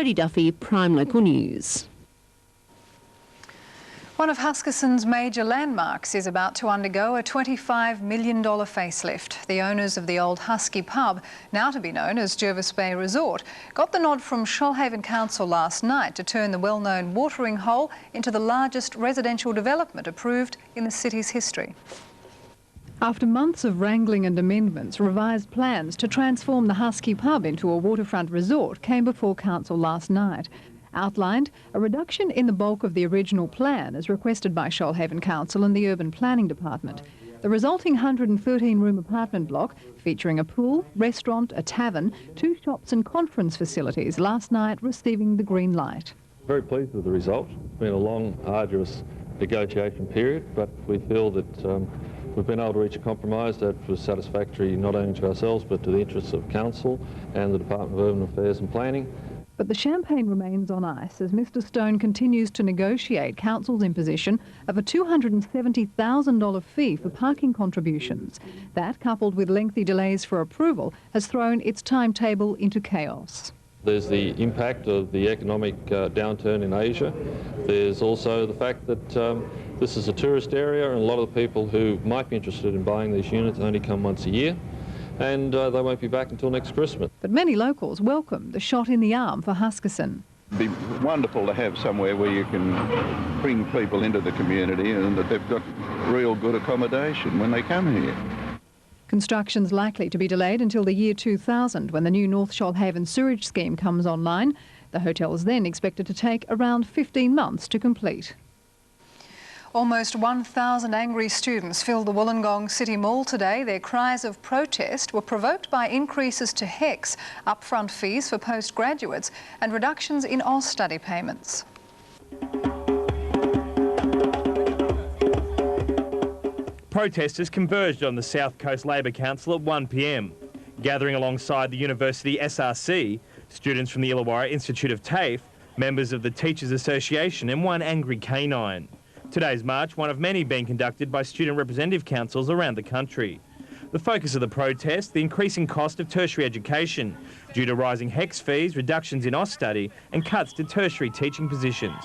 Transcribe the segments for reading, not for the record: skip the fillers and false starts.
Jodie Duffy, Prime Local News. One of Huskisson's major landmarks is about to undergo a $25 million facelift. The owners of the old Husky pub, now to be known as Jervis Bay Resort, got the nod from Shoalhaven Council last night to turn the well-known watering hole into the largest residential development approved in the city's history. After months of wrangling and amendments, revised plans to transform the Husky pub into a waterfront resort came before Council last night. Outlined a reduction in the bulk of the original plan as requested by Shoalhaven Council and the Urban Planning Department. The resulting 113-room apartment block, featuring a pool, restaurant, a tavern, 2 shops and conference facilities, last night receiving the green light. Very pleased with the result. It's been a long, arduous negotiation period, but we feel that we've been able to reach a compromise that was satisfactory not only to ourselves but to the interests of Council and the Department of Urban Affairs and Planning. But the champagne remains on ice as Mr Stone continues to negotiate Council's imposition of a $270,000 fee for parking contributions. That, coupled with lengthy delays for approval, has thrown its timetable into chaos. There's the impact of the economic downturn in Asia. There's also the fact that this is a tourist area and a lot of the people who might be interested in buying these units only come once a year. And they won't be back until next Christmas. But many locals welcome the shot in the arm for Huskisson. It'd be wonderful to have somewhere where you can bring people into the community and that they've got real good accommodation when they come here. Construction's likely to be delayed until the year 2000 when the new North Shoalhaven sewage scheme comes online. The hotel is then expected to take around 15 months to complete. Almost 1,000 angry students filled the Wollongong City Mall today. Their cries of protest were provoked by increases to HECS, upfront fees for postgraduates and reductions in Oz study payments. Protesters converged on the South Coast Labor Council at 1 p.m. Gathering alongside the University SRC, students from the Illawarra Institute of TAFE, members of the Teachers Association and one angry canine. Today's march, one of many being conducted by student representative councils around the country. The focus of the protest, the increasing cost of tertiary education, due to rising HECS fees, reductions in Oz study and cuts to tertiary teaching positions.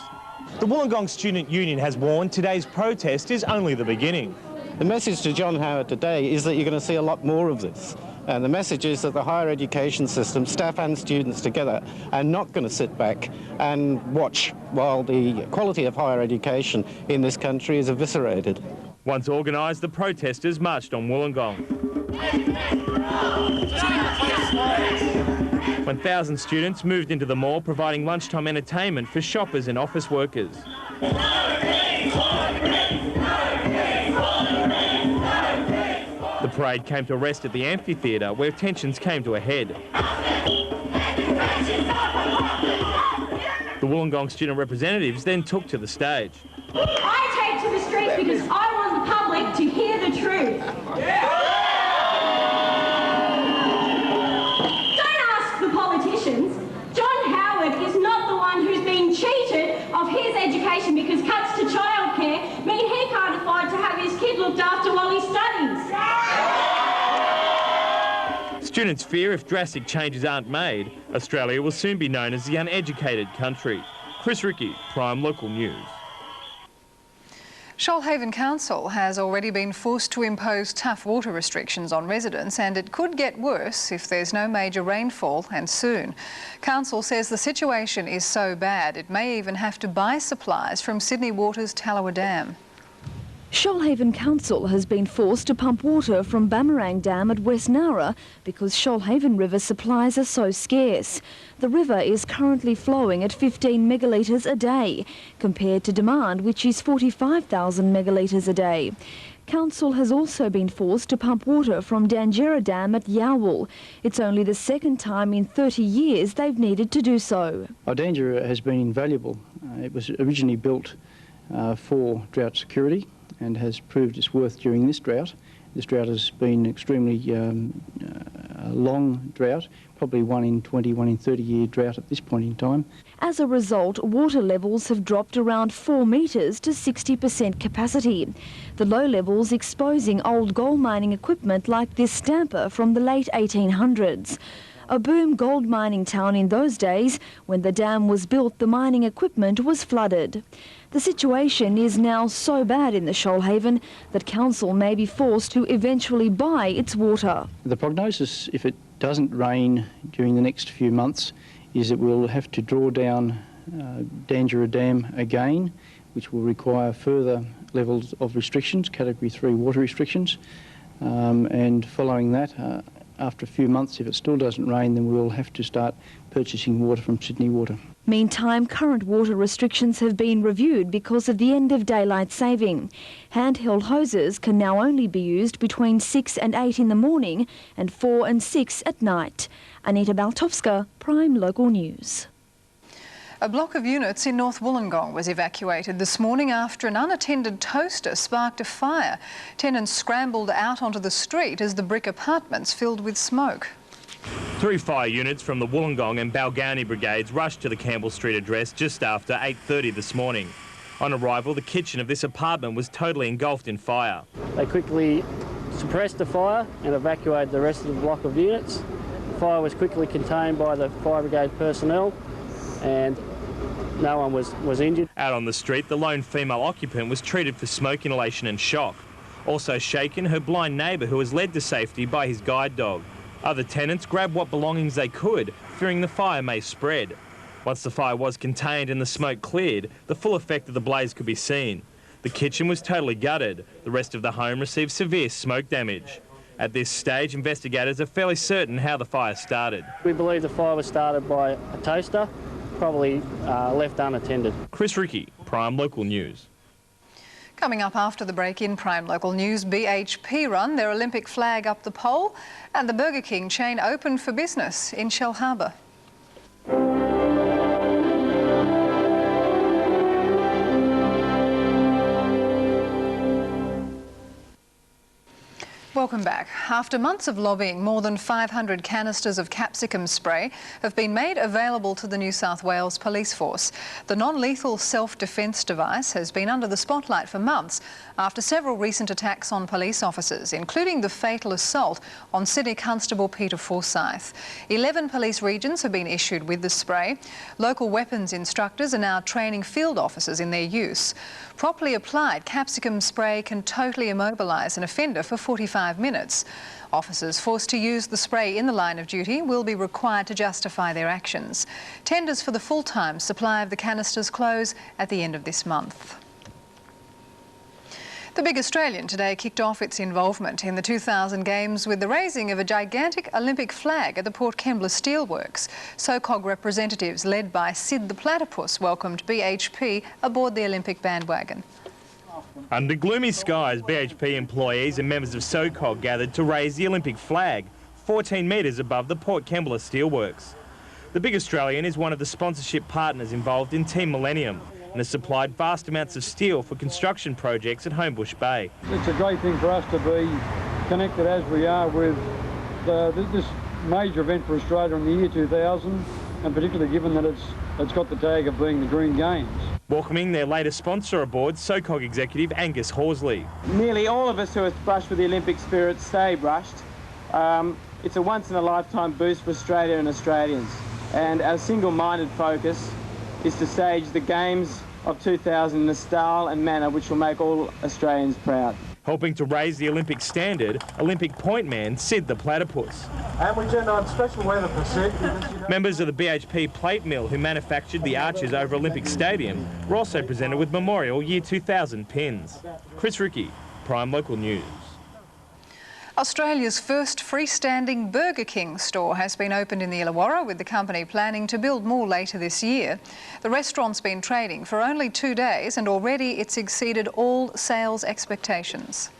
The Wollongong Student Union has warned today's protest is only the beginning. The message to John Howard today is that you're going to see a lot more of this. And the message is that the higher education system, staff and students together, are not going to sit back and watch while the quality of higher education in this country is eviscerated. Once organised, the protesters marched on Wollongong. 1,000 students moved into the mall, providing lunchtime entertainment for shoppers and office workers. The parade came to a rest at the amphitheatre, where tensions came to a head. The Wollongong student representatives then took to the stage. I take to the streets because I want the public to hear the truth. Don't ask the politicians. John Howard is not the one who's been cheated of his education because cuts to childcare mean he can't afford to have his kid looked after while he studies. Students fear if drastic changes aren't made, Australia will soon be known as the uneducated country. Chris Rickey, Prime Local News. Shoalhaven Council has already been forced to impose tough water restrictions on residents, and it could get worse if there's no major rainfall, and soon. Council says the situation is so bad it may even have to buy supplies from Sydney Water's Tallowa Dam. Shoalhaven Council has been forced to pump water from Bamarang Dam at West Nowra because Shoalhaven River supplies are so scarce. The river is currently flowing at 15 megalitres a day, compared to demand which is 45,000 megalitres a day. Council has also been forced to pump water from Dangerra Dam at Yowal. It's only the second time in 30 years they've needed to do so. Dangerra has been invaluable. It was originally built for drought security and has proved its worth during this drought. This drought has been extremely a long drought, probably 1 in 20, 1 in 30 year drought at this point in time. As a result, water levels have dropped around 4 metres to 60% capacity. The low levels exposing old gold mining equipment like this stamper from the late 1800s. A boom gold mining town in those days, when the dam was built, the mining equipment was flooded. The situation is now so bad in the Shoalhaven that council may be forced to eventually buy its water. The prognosis, if it doesn't rain during the next few months, is that we'll have to draw down Dangerous Dam again, which will require further levels of restrictions, Category 3 water restrictions. And following that, after a few months, if it still doesn't rain, then we'll have to start purchasing water from Sydney Water. Meantime, current water restrictions have been reviewed because of the end of daylight saving. Handheld hoses can now only be used between 6 and 8 in the morning and 4 and 6 at night. Anita Baltovska, Prime Local News. A block of units in North Wollongong was evacuated this morning after an unattended toaster sparked a fire. Tenants scrambled out onto the street as the brick apartments filled with smoke. 3 fire units from the Wollongong and Balgownie brigades rushed to the Campbell Street address just after 8:30 this morning. On arrival, the kitchen of this apartment was totally engulfed in fire. They quickly suppressed the fire and evacuated the rest of the block of units. The fire was quickly contained by the fire brigade personnel and no one was injured. Out on the street, the lone female occupant was treated for smoke inhalation and shock. Also shaken, her blind neighbour, who was led to safety by his guide dog. Other tenants grabbed what belongings they could, fearing the fire may spread. Once the fire was contained and the smoke cleared, the full effect of the blaze could be seen. The kitchen was totally gutted. The rest of the home received severe smoke damage. At this stage, investigators are fairly certain how the fire started. We believe the fire was started by a toaster, probably left unattended. Chris Ricky, Prime Local News. Coming up after the break in Prime Local News, BHP run their Olympic flag up the pole and the Burger King chain open for business in Shell Harbour. Welcome back. After months of lobbying, more than 500 canisters of capsicum spray have been made available to the New South Wales Police Force. The non-lethal self-defence device has been under the spotlight for months after several recent attacks on police officers, including the fatal assault on Sydney Constable Peter Forsyth. 11 police regions have been issued with the spray. Local weapons instructors are now training field officers in their use. Properly applied, capsicum spray can totally immobilise an offender for 45 minutes. Officers forced to use the spray in the line of duty will be required to justify their actions. Tenders for the full-time supply of the canisters close at the end of this month. The Big Australian today kicked off its involvement in the 2000 Games with the raising of a gigantic Olympic flag at the Port Kembla Steelworks. SOCOG representatives led by Sid the Platypus welcomed BHP aboard the Olympic bandwagon. Under gloomy skies, BHP employees and members of SOCOG gathered to raise the Olympic flag, 14 metres above the Port Kembla Steelworks. The Big Australian is one of the sponsorship partners involved in Team Millennium and has supplied vast amounts of steel for construction projects at Homebush Bay. It's a great thing for us to be connected as we are with this major event for Australia in the year 2000, and particularly given that it's got the tag of being the Green Games. Welcoming their latest sponsor aboard, SOCOG executive Angus Horsley. Nearly all of us who have brushed with the Olympic spirit stay brushed. It's a once-in-a-lifetime boost for Australia and Australians, and our single-minded focus is to stage the Games of 2000 in a style and manner which will make all Australians proud. Helping to raise the Olympic standard, Olympic point man Sid the Platypus. And we turned on special weather for Sid. Members of the BHP plate mill who manufactured the arches over Olympic Stadium were also presented with memorial Year 2000 pins. Chris Ricky, Prime Local News. Australia's first freestanding Burger King store has been opened in the Illawarra, with the company planning to build more later this year. The restaurant's been trading for only 2 days and already it's exceeded all sales expectations.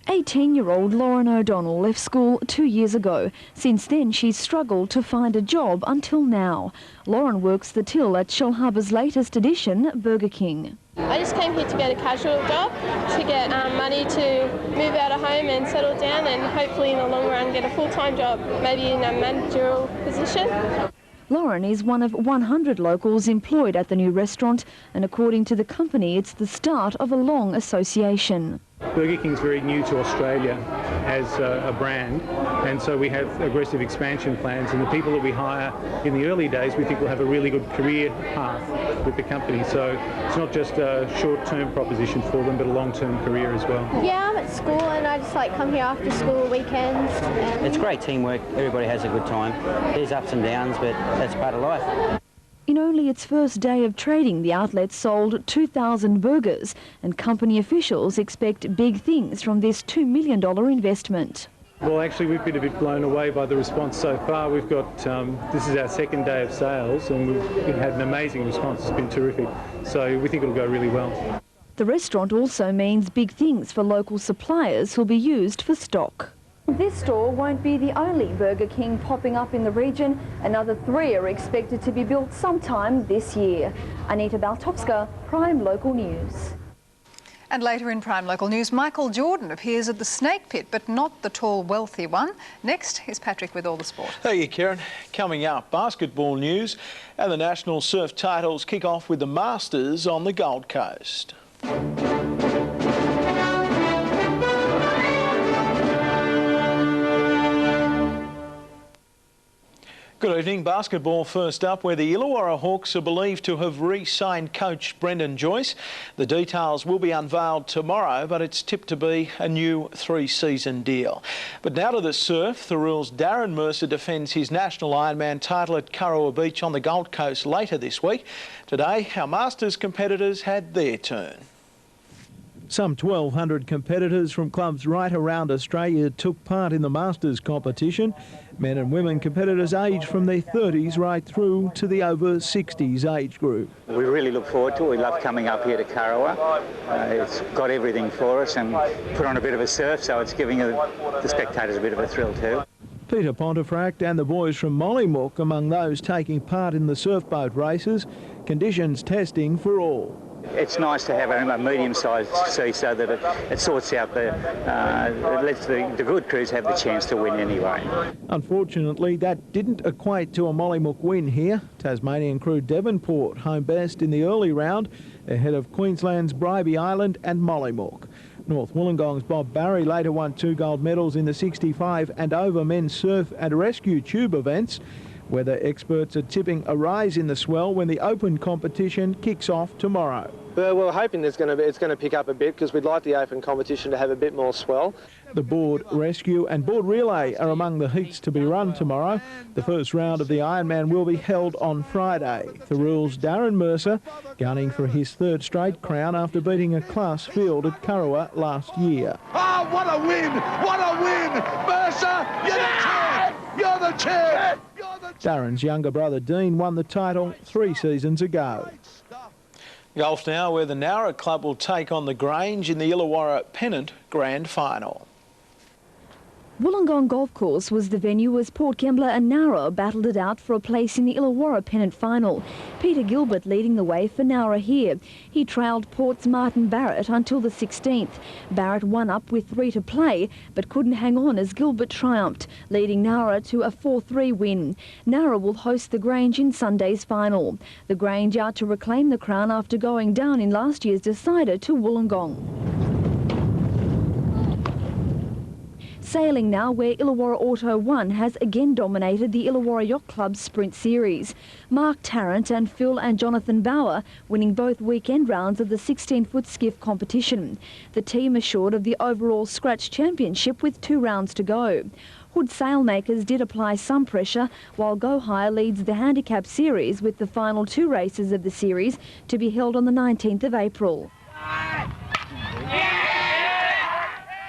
18-year-old Lauren O'Donnell left school 2 years ago. Since then, she's struggled to find a job until now. Lauren works the till at Shell Harbour's latest edition, Burger King. I just came here to get a casual job, to get money to move out of home and settle down, and hopefully in the long run get a full-time job, maybe in a managerial position. Lauren is one of 100 locals employed at the new restaurant, and according to the company, it's the start of a long association. Burger King's very new to Australia, as a brand, and so we have aggressive expansion plans, and the people that we hire in the early days we think will have a really good career path with the company. So it's not just a short-term proposition for them, but a long-term career as well. Yeah, I'm at school and I just like come here after school, weekends. It's great teamwork, everybody has a good time. There's ups and downs, but that's part of life. In only its first day of trading, the outlet sold 2,000 burgers, and company officials expect big things from this $2 million investment. Well, actually, we've been a bit blown away by the response so far. We've got, this is our second day of sales, and we've had an amazing response. It's been terrific. So we think it'll go really well. The restaurant also means big things for local suppliers who'll be used for stock. This store won't be the only Burger King popping up in the region. Another 3 are expected to be built sometime this year. Anita Baltovska, Prime Local News. And later in Prime Local News, Michael Jordan appears at the Snake Pit, but not the tall, wealthy one. Next is Patrick with all the sport. Thank you, Kerryn. Coming up, basketball news, and the national surf titles kick off with the Masters on the Gold Coast. Good evening. Basketball first up, where the Illawarra Hawks are believed to have re-signed coach Brendan Joyce. The details will be unveiled tomorrow, but it's tipped to be a new 3-season deal. But now to the surf. The Rule's Darren Mercer defends his national Ironman title at Kurrawa Beach on the Gold Coast later this week. Today, our Masters competitors had their turn. Some 1,200 competitors from clubs right around Australia took part in the Masters competition. Men and women competitors aged from their 30s right through to the over 60s age group. We really look forward to it. We love coming up here to Kurrawa. It's got everything for us, and put on a bit of a surf, so it's giving the spectators a bit of a thrill too. Peter Pontefract and the boys from Molihan among those taking part in the surfboat races. Conditions testing for all. It's nice to have a medium-sized sea so that it sorts out it lets the good crews have the chance to win anyway. Unfortunately, that didn't equate to a Mollymook win here. Tasmanian crew Devonport home best in the early round, ahead of Queensland's Bribie Island and Mollymook. North Wollongong's Bob Barry later won 2 gold medals in the 65 and over men's surf and rescue tube events. Weather experts are tipping a rise in the swell when the open competition kicks off tomorrow. Well, we're hoping it's going to pick up a bit, because we'd like the open competition to have a bit more swell. The board rescue and board relay are among the heats to be run tomorrow. The first round of the Ironman will be held on Friday. The Rule's Darren Mercer gunning for his 3rd straight crown after beating a class field at Kurrawa last year. Oh, what a win! What a win! Mercer, you're the champ! You're the champ! Darren's younger brother Dean won the title 3 seasons ago. Golf now, where the Nowra Club will take on the Grange in the Illawarra Pennant Grand Final. Wollongong Golf Course was the venue as Port Kembla and Nowra battled it out for a place in the Illawarra Pennant Final. Peter Gilbert leading the way for Nowra here. He trailed Port's Martin Barrett until the 16th. Barrett won up with 3 to play, but couldn't hang on as Gilbert triumphed, leading Nowra to a 4-3 win. Nowra will host the Grange in Sunday's final. The Grange out to reclaim the crown after going down in last year's decider to Wollongong. Sailing now, where Illawarra Auto 1 has again dominated the Illawarra Yacht Club's Sprint Series. Mark Tarrant and Phil and Jonathan Bauer winning both weekend rounds of the 16-foot skiff competition. The team assured of the overall Scratch Championship with 2 rounds to go. Hood Sailmakers did apply some pressure, while Go High leads the Handicap Series with the final 2 races of the series to be held on the 19th of April.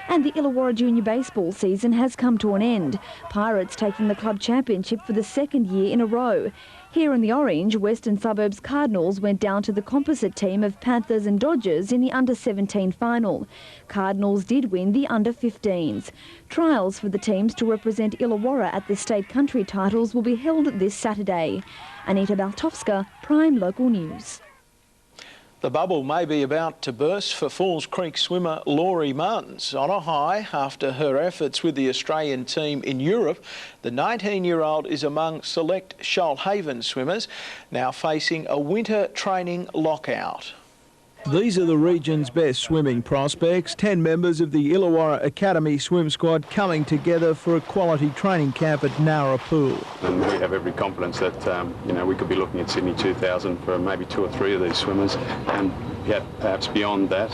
And the Illawarra Junior Baseball season has come to an end. Pirates taking the club championship for the 2nd year in a row. Here in the orange, Western Suburbs Cardinals went down to the composite team of Panthers and Dodgers in the under-17 final. Cardinals did win the under-15s. Trials for the teams to represent Illawarra at the state country titles will be held this Saturday. Anita Baltovska, Prime Local News. The bubble may be about to burst for Falls Creek swimmer Laurie Martins. On a high after her efforts with the Australian team in Europe, the 19-year-old is among select Shoalhaven swimmers now facing a winter training lockout. These are the region's best swimming prospects, 10 members of the Illawarra Academy swim squad coming together for a quality training camp at Nowra Pool. And we have every confidence that, we could be looking at Sydney 2000 for maybe 2 or 3 of these swimmers, and perhaps beyond that.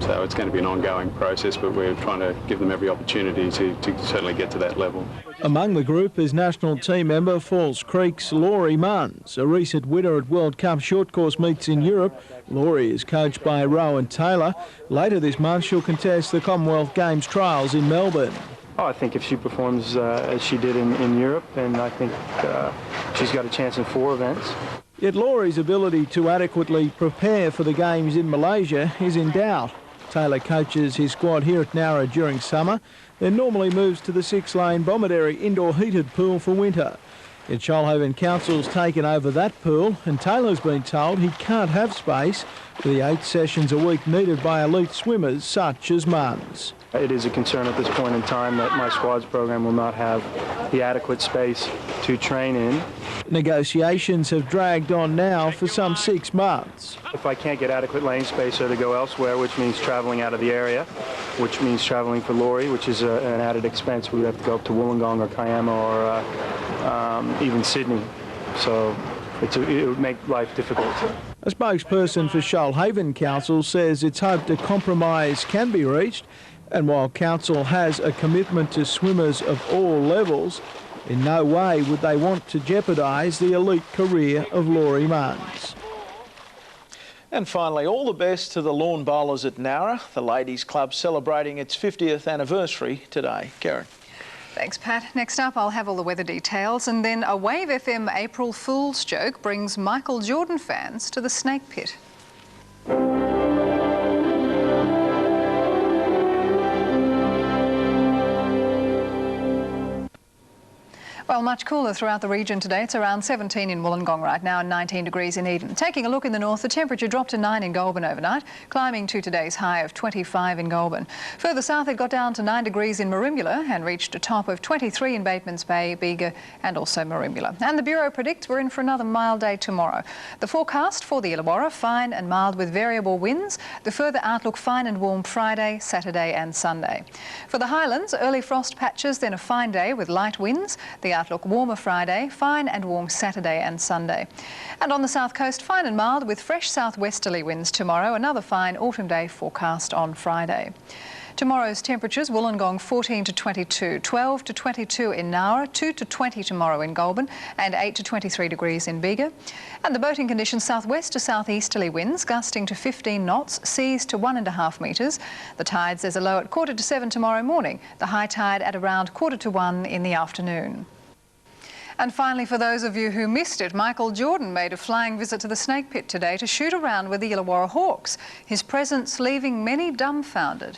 So it's going to be an ongoing process, but we're trying to give them every opportunity to certainly get to that level. Among the group is national team member Falls Creek's Laurie Munns, a recent winner at World Cup short course meets in Europe. Laurie is coached by Rowan Taylor. Later this month she'll contest the Commonwealth Games trials in Melbourne. I think if she performs as she did in Europe, then I think she's got a chance in 4 events. Yet Laurie's ability to adequately prepare for the Games in Malaysia is in doubt. Taylor coaches his squad here at Nowra during summer, then normally moves to the 6-lane Bomaderry indoor heated pool for winter. Yet Shoalhaven Council's taken over that pool, and Taylor's been told he can't have space for the 8 sessions a week needed by elite swimmers such as Munns. It is a concern at this point in time that my squad's program will not have the adequate space to train in. Negotiations have dragged on now for some 6 months. If I can't get adequate lane space or to go elsewhere, which means travelling out of the area, which means travelling for Laurie, which is an added expense, we would have to go up to Wollongong or Kiama or even Sydney. So it would make life difficult. A spokesperson for Shoalhaven Council says it's hoped a compromise can be reached, and while Council has a commitment to swimmers of all levels, in no way would they want to jeopardise the elite career of Laurie Munns. And finally, all the best to the lawn bowlers at Nowra. The Ladies Club celebrating its 50th anniversary today. Kerryn. Thanks, Pat. Next up, I'll have all the weather details, and then a Wave FM April Fool's joke brings Michael Jordan fans to the Snake Pit. Well, much cooler throughout the region today. It's around 17 in Wollongong right now and 19 degrees in Eden. Taking a look in the north, the temperature dropped to 9 in Goulburn overnight, climbing to today's high of 25 in Goulburn. Further south, it got down to 9 degrees in Merimbula and reached a top of 23 in Batemans Bay, Bega and also Merimbula. And the Bureau predicts we're in for another mild day tomorrow. The forecast for the Illawarra, fine and mild with variable winds. The further outlook, fine and warm Friday, Saturday and Sunday. For the Highlands, early frost patches, then a fine day with light winds. The outlook warmer Friday, fine and warm Saturday and Sunday. And on the south coast, fine and mild with fresh southwesterly winds tomorrow. Another fine autumn day forecast on Friday. Tomorrow's temperatures, Wollongong 14 to 22, 12 to 22 in Nowra, 2 to 20 tomorrow in Goulburn and 8 to 23 degrees in Bega. And the boating conditions, southwest to southeasterly winds gusting to 15 knots, seas to 1.5 metres. The tides, there's a low at 6:45 tomorrow morning, the high tide at around 1:45 in the afternoon. And finally, for those of you who missed it, Michael Jordan made a flying visit to the Snake Pit today to shoot around with the Illawarra Hawks, his presence leaving many dumbfounded.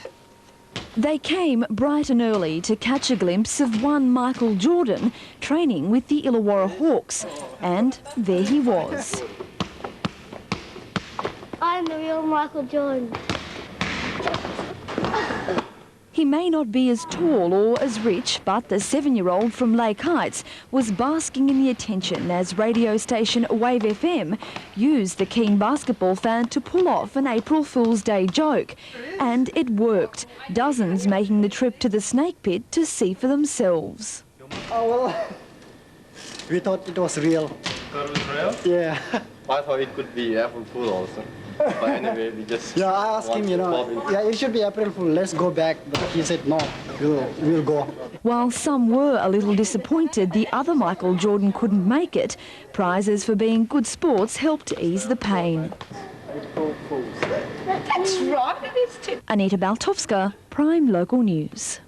They came bright and early to catch a glimpse of one Michael Jordan training with the Illawarra Hawks, and there he was. I'm the real Michael Jordan. He may not be as tall or as rich, but the 7-year-old from Lake Heights was basking in the attention as radio station Wave FM used the keen basketball fan to pull off an April Fool's Day joke. And it worked, dozens making the trip to the Snake Pit to see for themselves. Oh, well, we thought it was real. Thought it was real? Yeah. I thought it could be April Fool also. But anyway, we just... Yeah, I asked him, yeah, it should be April Fool, let's go back. But he said, no, we'll go. While some were a little disappointed the other Michael Jordan couldn't make it, prizes for being good sports helped ease the pain. That's right. Anita Baltovska, Prime Local News.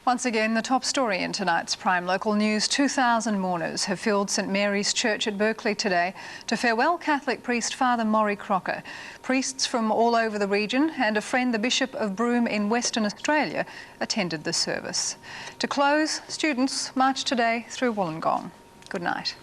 Once again, the top story in tonight's Prime Local News. 2,000 mourners have filled St Mary's Church at Berkeley today to farewell Catholic priest Father Maury Crocker. Priests from all over the region and a friend, the Bishop of Broome in Western Australia, attended the service. To close, students marched today through Wollongong. Good night.